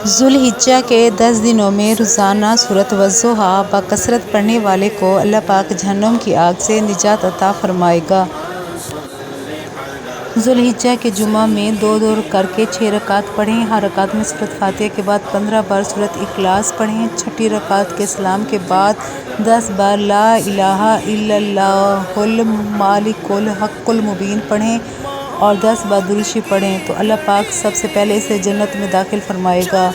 ذوالحجہ کے 10 دنوں میں روزانہ سورۃ والضحیٰ بکثرت پڑھنے والے کو اللہ پاک جہنم کی آگ سے نجات عطا فرمائے گا۔ ذوالحجہ کے جمعہ میں 2 کر کے 6 رکعت پڑھیں۔ ہر رکعت میں سورۃ فاتحہ کے بعد 15 بار سورۃ اخلاص پڑھیں۔ چھٹی رکعت کے سلام کے بعد 10 بار لا الہ الا اللہ الملک الحق المبین پڑھیں اور 10 بار درود شریف پڑھیں تو اللہ پاک سب سے پہلے اسے جنت میں داخل فرمائے گا۔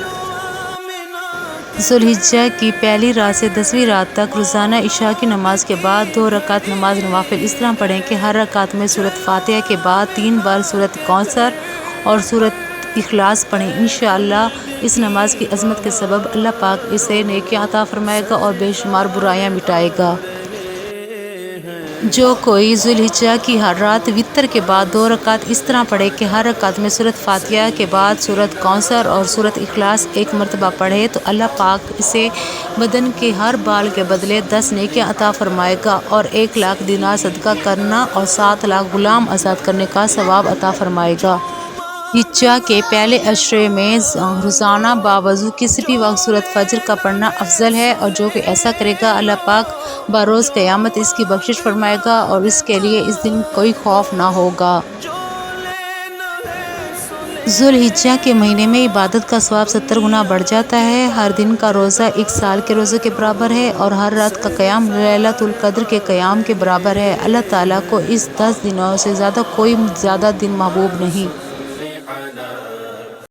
ذوالحجہ کی پہلی رات سے 10ویں رات تک روزانہ عشاء کی نماز کے بعد 2 رکعت نماز نوافل اس طرح پڑھیں کہ ہر رکعت میں سورۃ فاتحہ کے بعد 3 بار سورۃ کوثر اور سورۃ اخلاص پڑھیں۔ انشاءاللہ اس نماز کی عظمت کے سبب اللہ پاک اسے نیکیاں عطا فرمائے گا اور بے شمار برائیاں مٹائے گا۔ جو کوئی ذوالحجہ کی ہر رات وتر کے بعد 2 رکعت اس طرح پڑھے کہ ہر رکعت میں سورۃ فاتحہ کے بعد سورۃ کوثر اور سورۃ اخلاص 1 مرتبہ پڑھے تو اللہ پاک اسے بدن کے ہر بال کے بدلے 10 نیکیاں عطا فرمائے گا اور 1,00,000 دینار صدقہ کرنا اور 7 لاکھ غلام آزاد کرنے کا ثواب عطا فرمائے گا۔ حجہ کے پہلے عشرے میں روزانہ باوضو کسی بھی وقت سورۃ فجر کا پڑھنا افضل ہے اور جو کوئی ایسا کرے گا اللہ پاک بروز قیامت اس کی بخشش فرمائے گا اور اس کے لیے اس دن کوئی خوف نہ ہوگا۔ ذوالحجہ کے مہینے میں عبادت کا ثواب 70 گنا بڑھ جاتا ہے۔ ہر دن کا روزہ 1 سال کے روزے کے برابر ہے اور ہر رات کا قیام لیلۃ القدر کے قیام کے برابر ہے۔ اللہ تعالیٰ کو اس 10 دنوں سے کوئی زیادہ دن محبوب نہیں۔